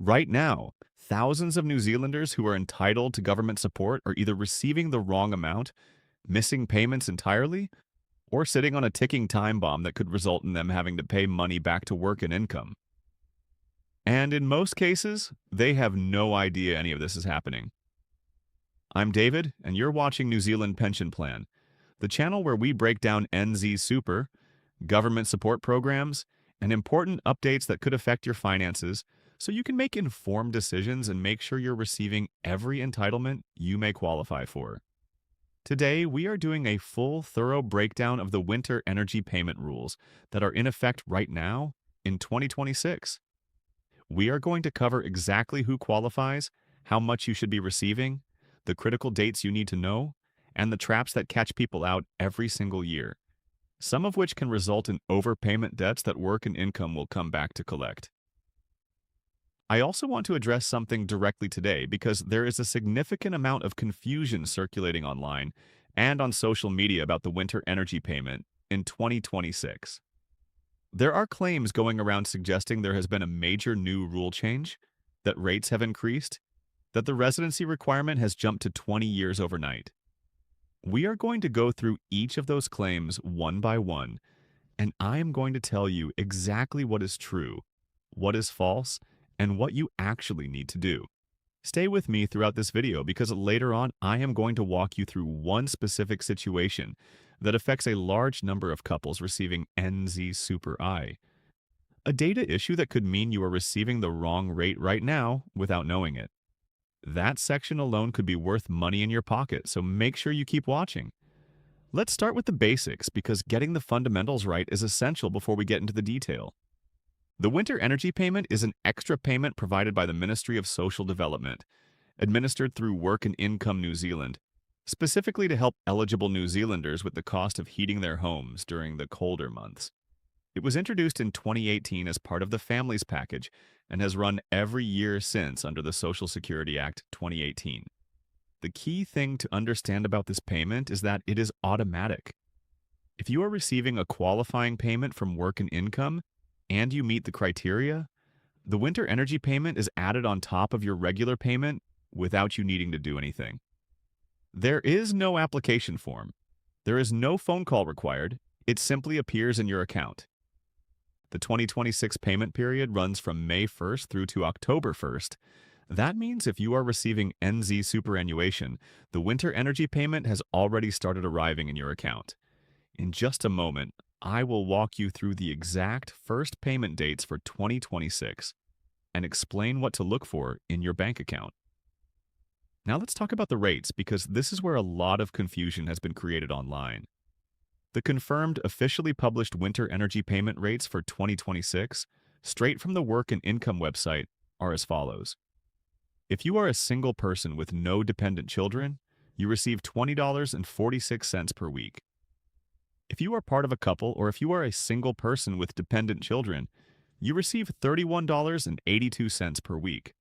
Right now, thousands of New Zealanders who are entitled to government support are either receiving the wrong amount, missing payments entirely, or sitting on a ticking time bomb that could result in them having to pay money back to work and income. And in most cases, they have no idea any of this is happening. I'm David, and you're watching New Zealand Pension Plan, the channel where we break down NZ Super, government support programs, and important updates that could affect your finances so you can make informed decisions and make sure you're receiving every entitlement you may qualify for. Today, we are doing a full, thorough breakdown of the winter energy payment rules that are in effect right now in 2026. We are going to cover exactly who qualifies, how much you should be receiving, the critical dates you need to know, and the traps that catch people out every single year, some of which can result in overpayment debts that work and income will come back to collect. I also want to address something directly today because there is a significant amount of confusion circulating online and on social media about the winter energy payment in 2026. There are claims going around suggesting there has been a major new rule change, that rates have increased, that the residency requirement has jumped to 20 years overnight. We are going to go through each of those claims one by one, and I am going to tell you exactly what is true, what is false, and what you actually need to do. Stay with me throughout this video because later on I am going to walk you through one specific situation that affects a large number of couples receiving NZ Super I, a data issue that could mean you are receiving the wrong rate right now without knowing it. That section alone could be worth money in your pocket, so make sure you keep watching. Let's start with the basics because getting the fundamentals right is essential before we get into the detail. The winter energy payment is an extra payment provided by the Ministry of Social Development, administered through Work and Income New Zealand, specifically to help eligible New Zealanders with the cost of heating their homes during the colder months. It was introduced in 2018 as part of the Families Package and has run every year since under the Social Security Act 2018. The key thing to understand about this payment is that it is automatic. If you are receiving a qualifying payment from Work and Income, and you meet the criteria, the winter energy payment is added on top of your regular payment without you needing to do anything. There is no application form. There is no phone call required. It simply appears in your account. The 2026 payment period runs from May 1st through to October 1st. That means if you are receiving NZ superannuation, the winter energy payment has already started arriving in your account. In just a moment, I will walk you through the exact first payment dates for 2026 and explain what to look for in your bank account. Now let's talk about the rates because this is where a lot of confusion has been created online. The confirmed officially published winter energy payment rates for 2026, straight from the Work and Income website, are as follows. If you are a single person with no dependent children, you receive $20.46 per week. If you are part of a couple or if you are a single person with dependent children, you receive $31.82 per week.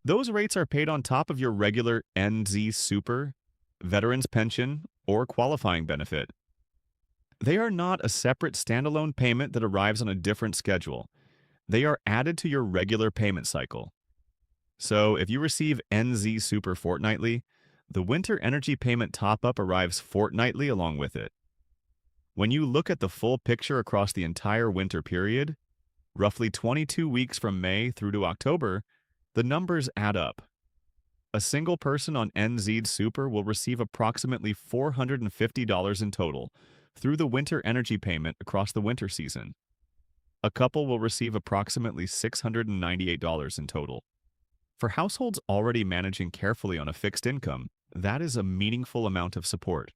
Those rates are paid on top of your regular NZ Super, Veterans Pension, or qualifying benefit. They are not a separate standalone payment that arrives on a different schedule. They are added to your regular payment cycle. So if you receive NZ Super fortnightly, the winter energy payment top-up arrives fortnightly along with it. When you look at the full picture across the entire winter period, roughly 22 weeks from May through to October, the numbers add up. A single person on NZ Super will receive approximately $450 in total through the winter energy payment across the winter season. A couple will receive approximately $698 in total. For households already managing carefully on a fixed income, that is a meaningful amount of support.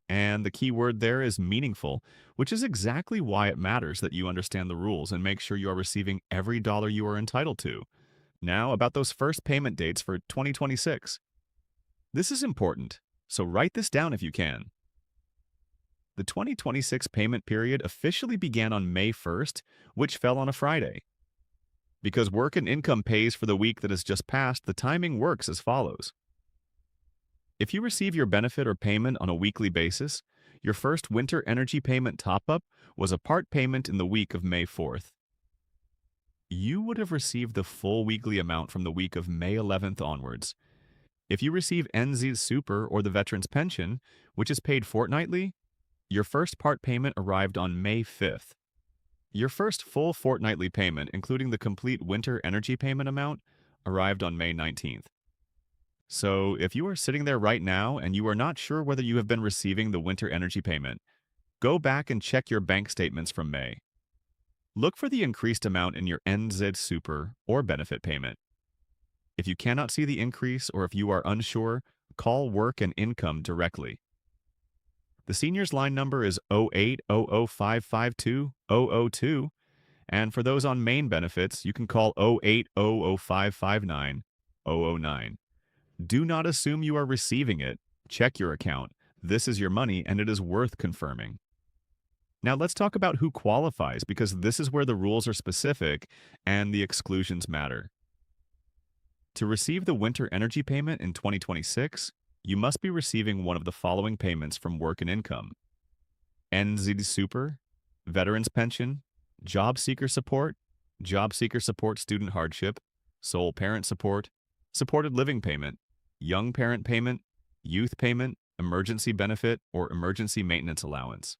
And the key word there is meaningful, which is exactly why it matters that you understand the rules and make sure you are receiving every dollar you are entitled to. Now, about those first payment dates for 2026. This is important, so write this down if you can. The 2026 payment period officially began on May 1st, which fell on a Friday. Because Work and Income pays for the week that has just passed, the timing works as follows. If you receive your benefit or payment on a weekly basis, your first winter energy payment top-up was a part payment in the week of May 4th. you would have received the full weekly amount from the week of May 11th onwards. If you receive NZ Super or the Veterans Pension, which is paid fortnightly, your first part payment arrived on May 5th. Your first full fortnightly payment, including the complete winter energy payment amount, arrived on May 19th. So, if you are sitting there right now and you are not sure whether you have been receiving the winter energy payment, go back and check your bank statements from May. Look for the increased amount in your NZ Super or benefit payment. If you cannot see the increase or if you are unsure, call Work and Income directly. The seniors line number is 0800552002, and for those on main benefits, you can call 0800559009. Do not assume you are receiving it. Check your account. This is your money and it is worth confirming. Now let's talk about who qualifies, because this is where the rules are specific and the exclusions matter. To receive the winter energy payment in 2026, you must be receiving one of the following payments from Work and Income: NZ Super, Veterans Pension, Job Seeker Support Student Hardship, Sole Parent Support, Supported Living Payment, Young Parent Payment, Youth Payment, Emergency Benefit, or Emergency Maintenance Allowance.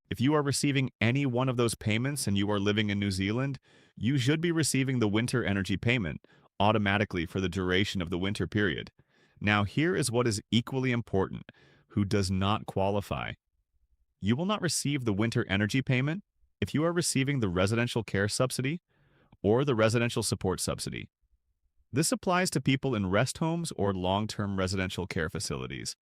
If you are receiving any one of those payments and you are living in New Zealand, you should be receiving the winter energy payment automatically for the duration of the winter period. Now, here is what is equally important: who does not qualify. You will not receive the winter energy payment if you are receiving the residential care subsidy or the residential support subsidy. This applies to people in rest homes or long-term residential care facilities.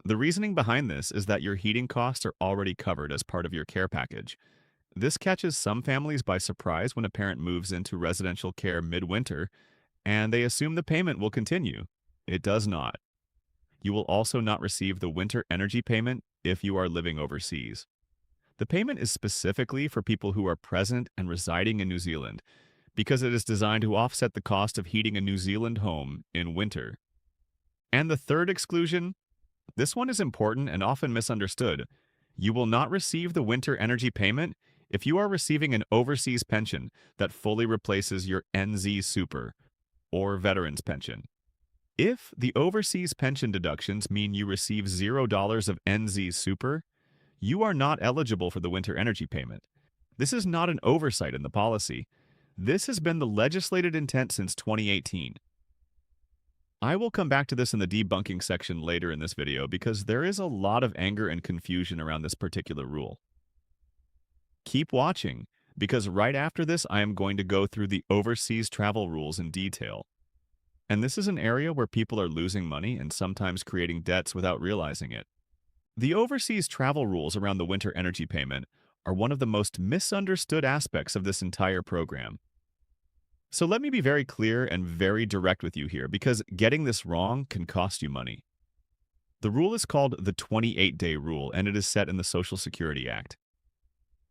The reasoning behind this is that your heating costs are already covered as part of your care package. This catches some families by surprise when a parent moves into residential care midwinter, and they assume the payment will continue. It does not. You will also not receive the winter energy payment if you are living overseas. The payment is specifically for people who are present and residing in New Zealand, because it is designed to offset the cost of heating a New Zealand home in winter. And the third exclusion, this one is important and often misunderstood. You will not receive the winter energy payment if you are receiving an overseas pension that fully replaces your NZ Super or Veterans Pension. If the overseas pension deductions mean you receive $0 of NZ Super, you are not eligible for the winter energy payment. This is not an oversight in the policy. This has been the legislated intent since 2018. I will come back to this in the debunking section later in this video because there is a lot of anger and confusion around this particular rule. Keep watching, because right after this I am going to go through the overseas travel rules in detail. And this is an area where people are losing money and sometimes creating debts without realizing it. The overseas travel rules around the winter energy payment are one of the most misunderstood aspects of this entire program. So let me be very clear and very direct with you here, because getting this wrong can cost you money. The rule is called the 28-day rule, and it is set in the Social Security Act.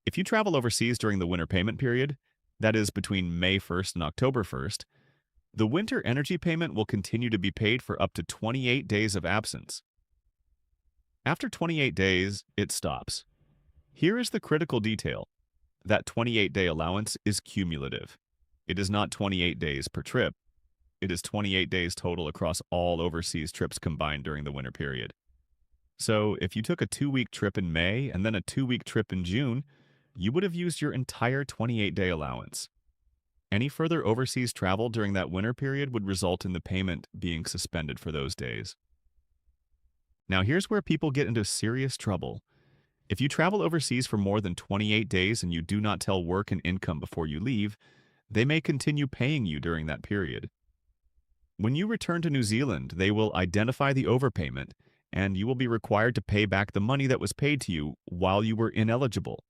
If you travel overseas during the winter payment period, that is between May 1st and October 1st, the winter energy payment will continue to be paid for up to 28 days of absence. After 28 days, it stops. Here is the critical detail: that 28-day allowance is cumulative. It is not 28 days per trip. It is 28 days total across all overseas trips combined during the winter period. So if you took a 2-week trip in May and then a 2-week trip in June, you would have used your entire 28-day allowance. Any further overseas travel during that winter period would result in the payment being suspended for those days. Now here's where people get into serious trouble. If you travel overseas for more than 28 days and you do not tell Work and Income before you leave, they may continue paying you during that period. When you return to New Zealand, they will identify the overpayment, and you will be required to pay back the money that was paid to you while you were ineligible.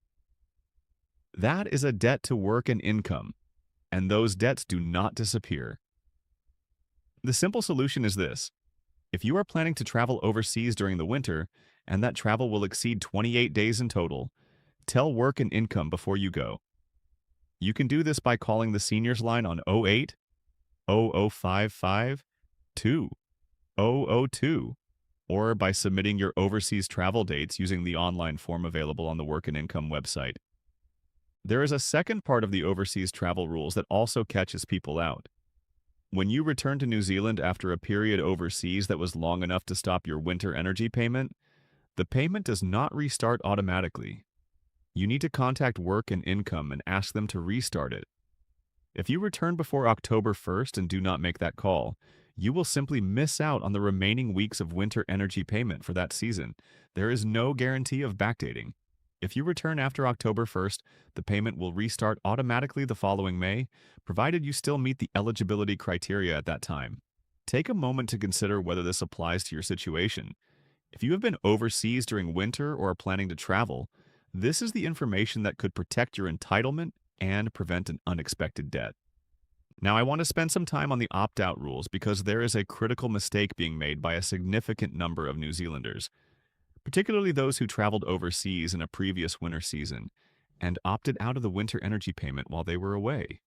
That is a debt to Work and Income, and those debts do not disappear. The simple solution is this: if you are planning to travel overseas during the winter, and that travel will exceed 28 days in total, tell Work and Income before you go. You can do this by calling the seniors line on 08 0055 2002, or by submitting your overseas travel dates using the online form available on the Work and Income website. There is a second part of the overseas travel rules that also catches people out. When you return to New Zealand after a period overseas that was long enough to stop your winter energy payment, the payment does not restart automatically. You need to contact Work and Income and ask them to restart it. If you return before October 1st and do not make that call, you will simply miss out on the remaining weeks of winter energy payment for that season. There is no guarantee of backdating. If you return after October 1st, the payment will restart automatically the following May, provided you still meet the eligibility criteria at that time. Take a moment to consider whether this applies to your situation. If you have been overseas during winter or are planning to travel, this is the information that could protect your entitlement and prevent an unexpected debt. Now, I want to spend some time on the opt-out rules because there is a critical mistake being made by a significant number of New Zealanders, particularly those who traveled overseas in a previous winter season and opted out of the winter energy payment while they were away.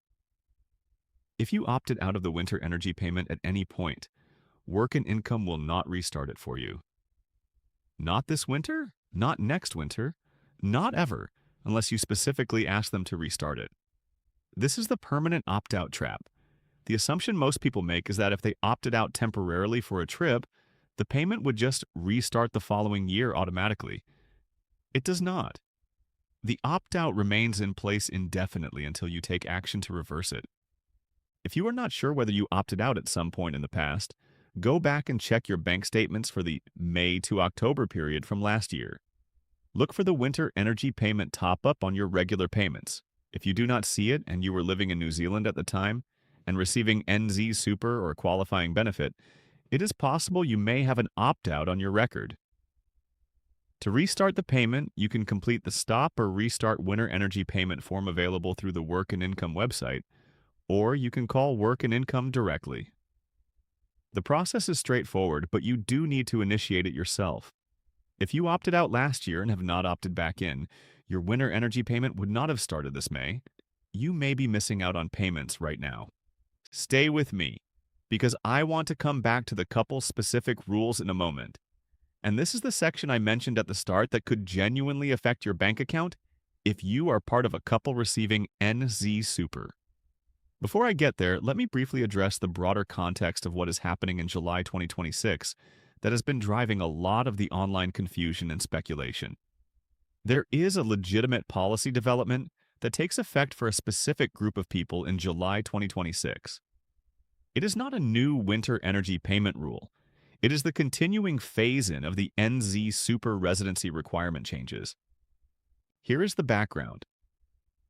If you opted out of the winter energy payment at any point, Work and Income will not restart it for you. Not this winter, not next winter, not ever, unless you specifically ask them to restart it. This is the permanent opt-out trap. The assumption most people make is that if they opted out temporarily for a trip, the payment would just restart the following year automatically. It does not. The opt-out remains in place indefinitely until you take action to reverse it. If you are not sure whether you opted out at some point in the past, go back and check your bank statements for the May to October period from last year. Look for the winter energy payment top-up on your regular payments. If you do not see it and you were living in New Zealand at the time and receiving NZ Super or qualifying benefit, it is possible you may have an opt-out on your record. To restart the payment, you can complete the Stop or Restart Winter Energy Payment form available through the Work and Income website, or you can call Work and Income directly. The process is straightforward, but you do need to initiate it yourself. If you opted out last year and have not opted back in, your winter energy payment would not have started this May. You may be missing out on payments right now. Stay with me, because I want to come back to the couple-specific rules in a moment. And this is the section I mentioned at the start that could genuinely affect your bank account if you are part of a couple receiving NZ Super. Before I get there, let me briefly address the broader context of what is happening in July 2026 that has been driving a lot of the online confusion and speculation. There is a legitimate policy development that takes effect for a specific group of people in July 2026. It is not a new winter energy payment rule. It is the continuing phase-in of the NZ Super residency requirement changes. Here is the background.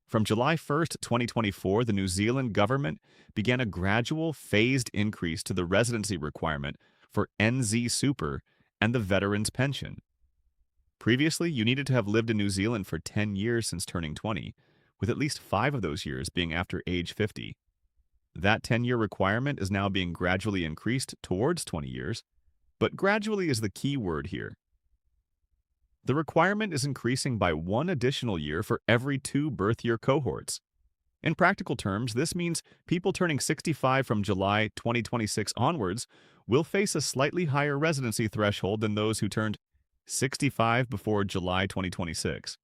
From July 1st, 2024, the New Zealand government began a gradual phased increase to the residency requirement for NZ Super and the Veterans Pension. Previously, you needed to have lived in New Zealand for 10 years since turning 20, with at least 5 of those years being after age 50. That 10-year requirement is now being gradually increased towards 20 years, but gradually is the key word here. The requirement is increasing by 1 additional year for every 2 birth year cohorts. In practical terms, this means people turning 65 from July 2026 onwards will face a slightly higher residency threshold than those who turned 65 before July 2026.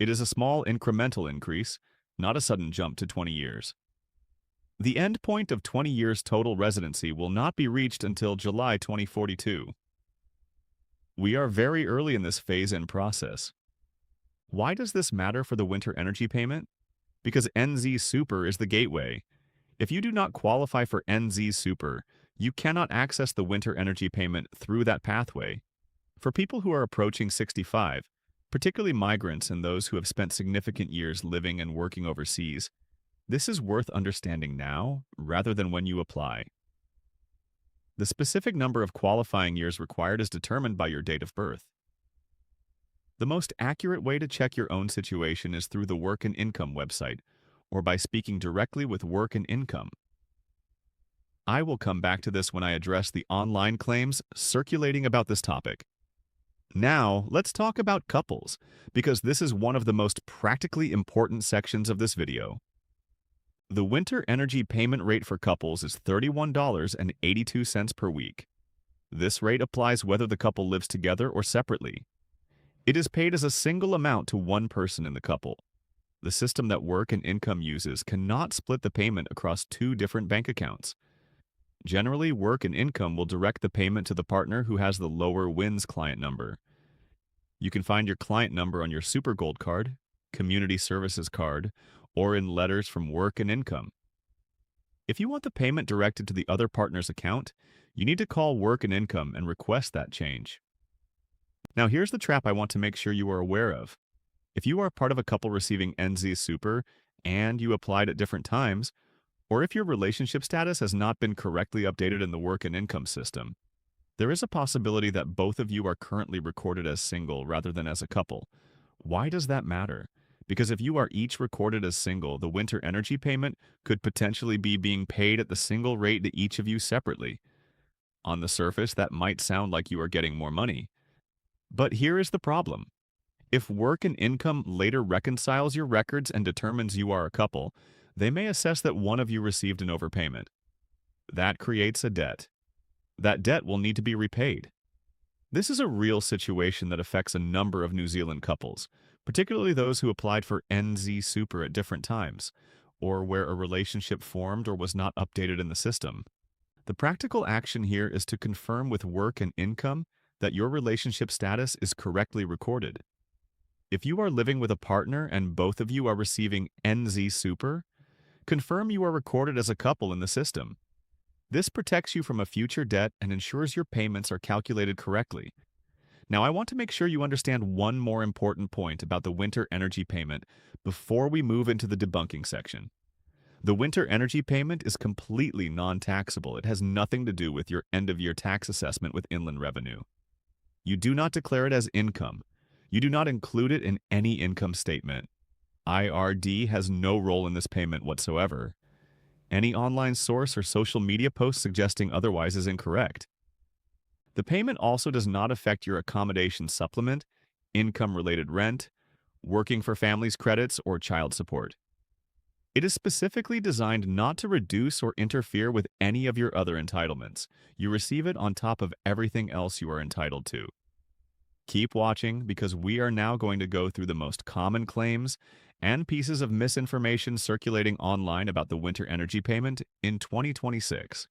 It is a small incremental increase, not a sudden jump to 20 years. The end point of 20 years total residency will not be reached until July 2042. We are very early in this phase-in process. Why does this matter for the winter energy payment? Because NZ Super is the gateway. If you do not qualify for NZ Super, you cannot access the winter energy payment through that pathway. For people who are approaching 65, particularly migrants and those who have spent significant years living and working overseas, this is worth understanding now rather than when you apply. The specific number of qualifying years required is determined by your date of birth. The most accurate way to check your own situation is through the Work and Income website or by speaking directly with Work and Income. I will come back to this when I address the online claims circulating about this topic. Now, let's talk about couples, because this is one of the most practically important sections of this video. The winter energy payment rate for couples is $31.82 per week. This rate applies whether the couple lives together or separately. It is paid as a single amount to one person in the couple. The system that Work and Income uses cannot split the payment across two different bank accounts. Generally, Work and Income will direct the payment to the partner who has the lower WINZ client number. You can find your client number on your Super Gold card, Community Services card, or in letters from Work and Income. If you want the payment directed to the other partner's account, you need to call Work and Income and request that change. Now here's the trap I want to make sure you are aware of. If you are part of a couple receiving NZ Super and you applied at different times, or if your relationship status has not been correctly updated in the Work and Income system, there is a possibility that both of you are currently recorded as single rather than as a couple. Why does that matter? Because if you are each recorded as single, the winter energy payment could potentially be being paid at the single rate to each of you separately. On the surface, that might sound like you are getting more money. But here is the problem. If Work and Income later reconciles your records and determines you are a couple, they may assess that one of you received an overpayment. That creates a debt. That debt will need to be repaid. This is a real situation that affects a number of New Zealand couples, particularly those who applied for NZ Super at different times, or where a relationship formed or was not updated in the system. The practical action here is to confirm with Work and Income that your relationship status is correctly recorded. If you are living with a partner and both of you are receiving NZ Super, confirm you are recorded as a couple in the system. This protects you from a future debt and ensures your payments are calculated correctly. Now, I want to make sure you understand one more important point about the winter energy payment before we move into the debunking section. The winter energy payment is completely non-taxable. It has nothing to do with your end-of-year tax assessment with Inland Revenue. You do not declare it as income. You do not include it in any income statement. IRD has no role in this payment whatsoever. Any online source or social media post suggesting otherwise is incorrect. The payment also does not affect your accommodation supplement, income-related rent, working for families credits, or child support. It is specifically designed not to reduce or interfere with any of your other entitlements. You receive it on top of everything else you are entitled to. Keep watching because we are now going to go through the most common claims and pieces of misinformation circulating online about the winter energy payment in 2026.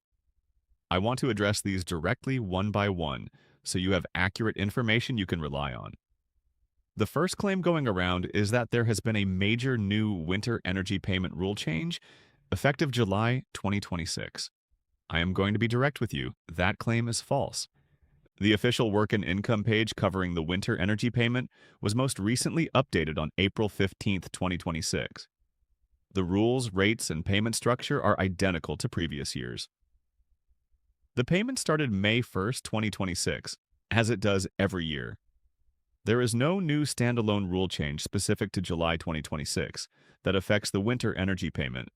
I want to address these directly one by one so you have accurate information you can rely on. The first claim going around is that there has been a major new winter energy payment rule change effective July 2026. I am going to be direct with you. That claim is false. The official Work and Income page covering the winter energy payment was most recently updated on April 15, 2026. The rules, rates, and payment structure are identical to previous years. The payment started May 1, 2026, as it does every year. There is no new standalone rule change specific to July 2026 that affects the winter energy payment.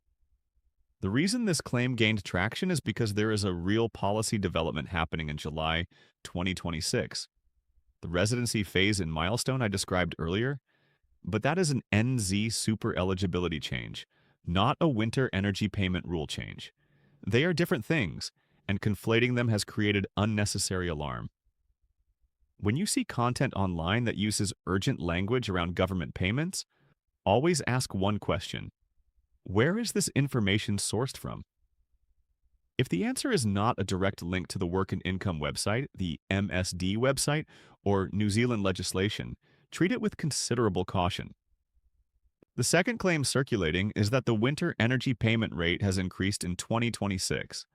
The reason this claim gained traction is because there is a real policy development happening in July 2026. The residency phase-in milestone I described earlier, but that is an NZ Super eligibility change, not a winter energy payment rule change. They are different things, and conflating them has created unnecessary alarm. When you see content online that uses urgent language around government payments, always ask one question. Where is this information sourced from? If the answer is not a direct link to the Work and Income website, the MSD website, or New Zealand legislation, treat it with considerable caution. The second claim circulating is that the winter energy payment rate has increased in 2026.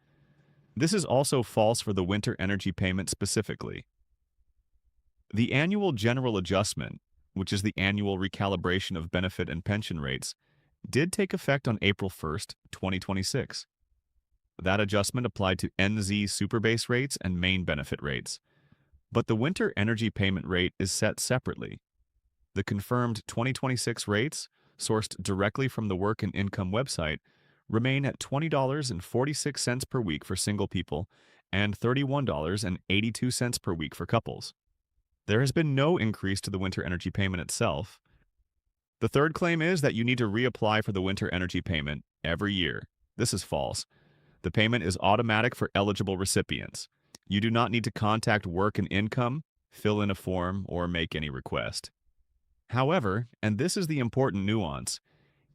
This is also false for the winter energy payment specifically. The annual general adjustment, which is the annual recalibration of benefit and pension rates, did take effect on April 1, 2026. That adjustment applied to NZ super base rates and main benefit rates. But the winter energy payment rate is set separately. The confirmed 2026 rates, sourced directly from the Work and Income website, remain at $20.46 per week for single people and $31.82 per week for couples. There has been no increase to the winter energy payment itself. The third claim is that you need to reapply for the winter energy payment every year. This is false. The payment is automatic for eligible recipients. You do not need to contact Work and Income, fill in a form, or make any request. However, and this is the important nuance,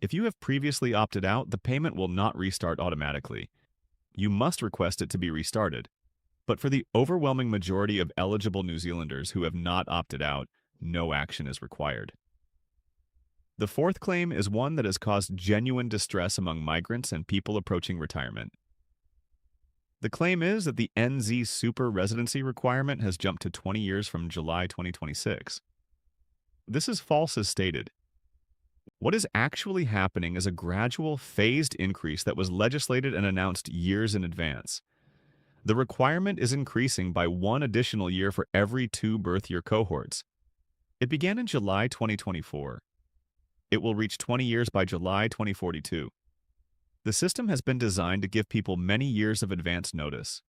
If you have previously opted out, the payment will not restart automatically. You must request it to be restarted. But for the overwhelming majority of eligible New Zealanders who have not opted out, no action is required. The fourth claim is one that has caused genuine distress among migrants and people approaching retirement. The claim is that the NZ Super residency requirement has jumped to 20 years from July 2026. This is false as stated. What is actually happening is a gradual, phased increase that was legislated and announced years in advance. The requirement is increasing by 1 additional year for every 2 birth year cohorts. It began in July 2024. It will reach 20 years by July 2042. The system has been designed to give people many years of advance notice.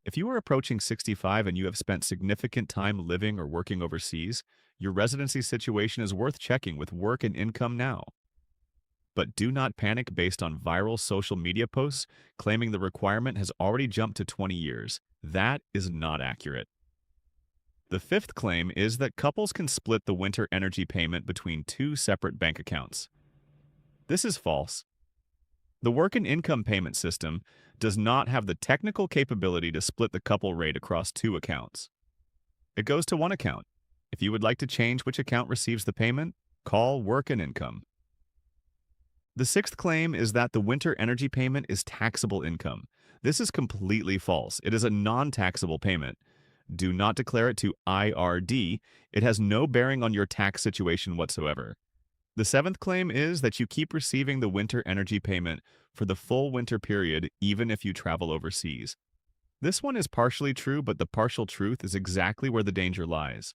If you are approaching 65 and you have spent significant time living or working overseas, your residency situation is worth checking with Work and Income now. But do not panic based on viral social media posts claiming the requirement has already jumped to 20 years. That is not accurate. The fifth claim is that couples can split the winter energy payment between 2 separate bank accounts. This is false. The Work and Income payment system does not have the technical capability to split the couple rate across 2 accounts. It goes to 1 account. If you would like to change which account receives the payment, call Work and Income. The sixth claim is that the winter energy payment is taxable income. This is completely false. It is a non-taxable payment. Do not declare it to IRD. It has no bearing on your tax situation whatsoever. The seventh claim is that you keep receiving the winter energy payment for the full winter period even if you travel overseas. This one is partially true, but the partial truth is exactly where the danger lies.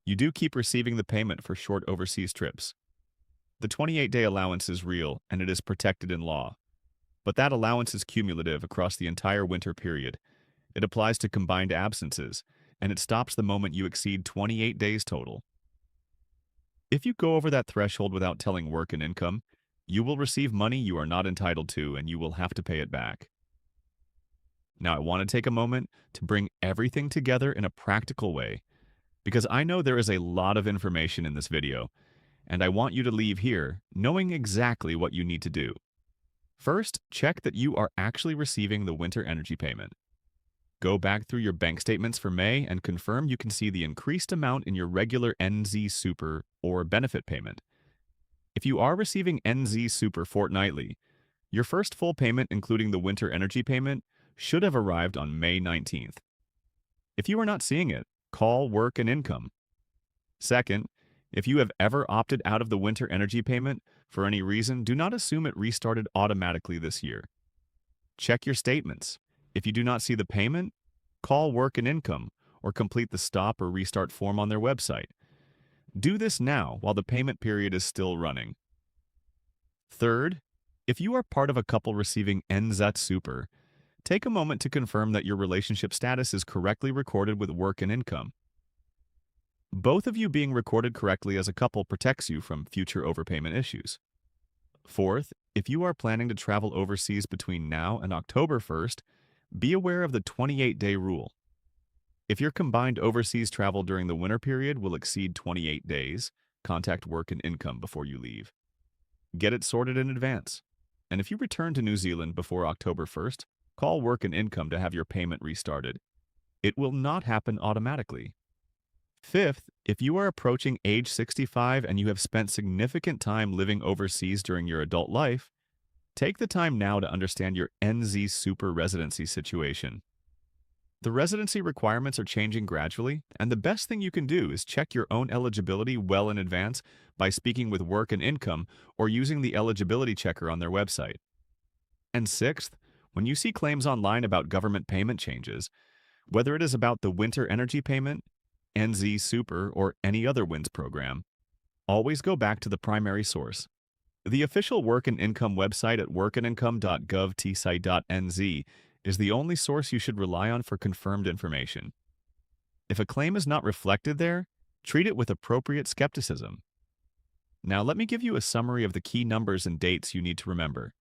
You do keep receiving the payment for short overseas trips. The 28-day allowance is real and it is protected in law. But that allowance is cumulative across the entire winter period. It applies to combined absences, and it stops the moment you exceed 28 days total. If you go over that threshold without telling Work and Income, you will receive money you are not entitled to and you will have to pay it back. Now, I want to take a moment to bring everything together in a practical way, because I know there is a lot of information in this video, and I want you to leave here knowing exactly what you need to do. First, check that you are actually receiving the winter energy payment. Go back through your bank statements for May and confirm you can see the increased amount in your regular NZ Super or benefit payment. If you are receiving NZ Super fortnightly, your first full payment, including the winter energy payment, should have arrived on May 19th. If you are not seeing it, call Work and Income. Second, if you have ever opted out of the winter energy payment for any reason, do not assume it restarted automatically this year. Check your statements. If you do not see the payment, call Work and Income or complete the stop or restart form on their website. Do this now while the payment period is still running. Third, if you are part of a couple receiving NZ Super, take a moment to confirm that your relationship status is correctly recorded with Work and Income. Both of you being recorded correctly as a couple protects you from future overpayment issues. Fourth, if you are planning to travel overseas between now and October 1st, be aware of the 28-day rule. If your combined overseas travel during the winter period will exceed 28 days, contact Work and Income before you leave. Get it sorted in advance. And if you return to New Zealand before October 1st, call Work and Income to have your payment restarted. It will not happen automatically. Fifth, if you are approaching age 65 and you have spent significant time living overseas during your adult life, take the time now to understand your NZ Super residency situation. The residency requirements are changing gradually, and the best thing you can do is check your own eligibility well in advance by speaking with Work and Income or using the eligibility checker on their website. And sixth, when you see claims online about government payment changes, whether it is about the winter energy payment, NZ Super, or any other WINZ program, always go back to the primary source. The official Work and Income website at workandincome.gov.tsite.nz is the only source you should rely on for confirmed information. If a claim is not reflected there, treat it with appropriate skepticism. Now let me give you a summary of the key numbers and dates you need to remember.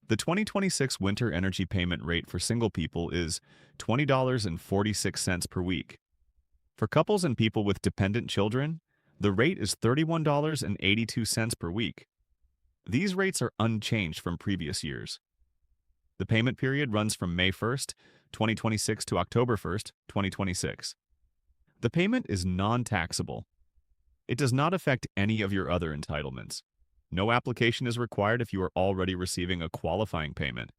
The 2026 winter energy payment rate for single people is $20.46 per week. For couples and people with dependent children, The rate is $31.82 per week. These rates are unchanged from previous years. The payment period runs from May 1st, 2026 to October 1st, 2026. The payment is non-taxable. It does not affect any of your other entitlements. No application is required if you are already receiving a qualifying payment.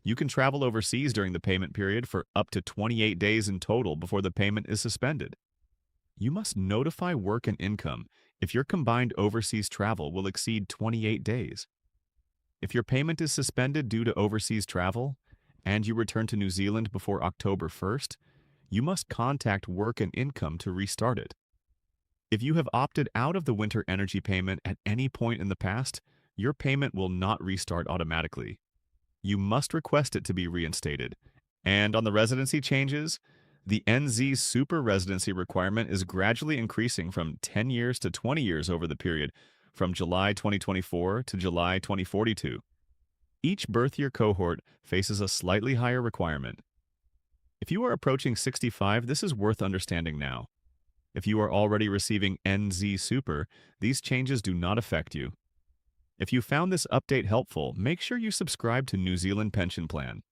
You can travel overseas during the payment period for up to 28 days in total before the payment is suspended. You must notify work and income if your combined overseas travel will exceed 28 days. If your payment is suspended due to overseas travel and you return to New Zealand before October 1st, you must contact work and income to restart it. If you have opted out of the winter energy payment at any point in the past, your payment will not restart automatically. You must request it to be reinstated. And on the residency changes, the NZ Super Residency requirement is gradually increasing from 10 years to 20 years over the period from July 2024 to July 2042. Each birth year cohort faces a slightly higher requirement. If you are approaching 65, this is worth understanding now. If you are already receiving NZ Super, these changes do not affect you. If you found this update helpful, make sure you subscribe to New Zealand Pension Plan.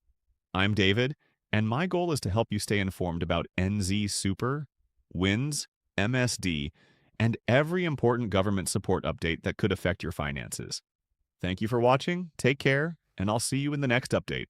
I'm David, and my goal is to help you stay informed about NZ Super, WINZ, MSD, and every important government support update that could affect your finances. Thank you for watching, take care, and I'll see you in the next update.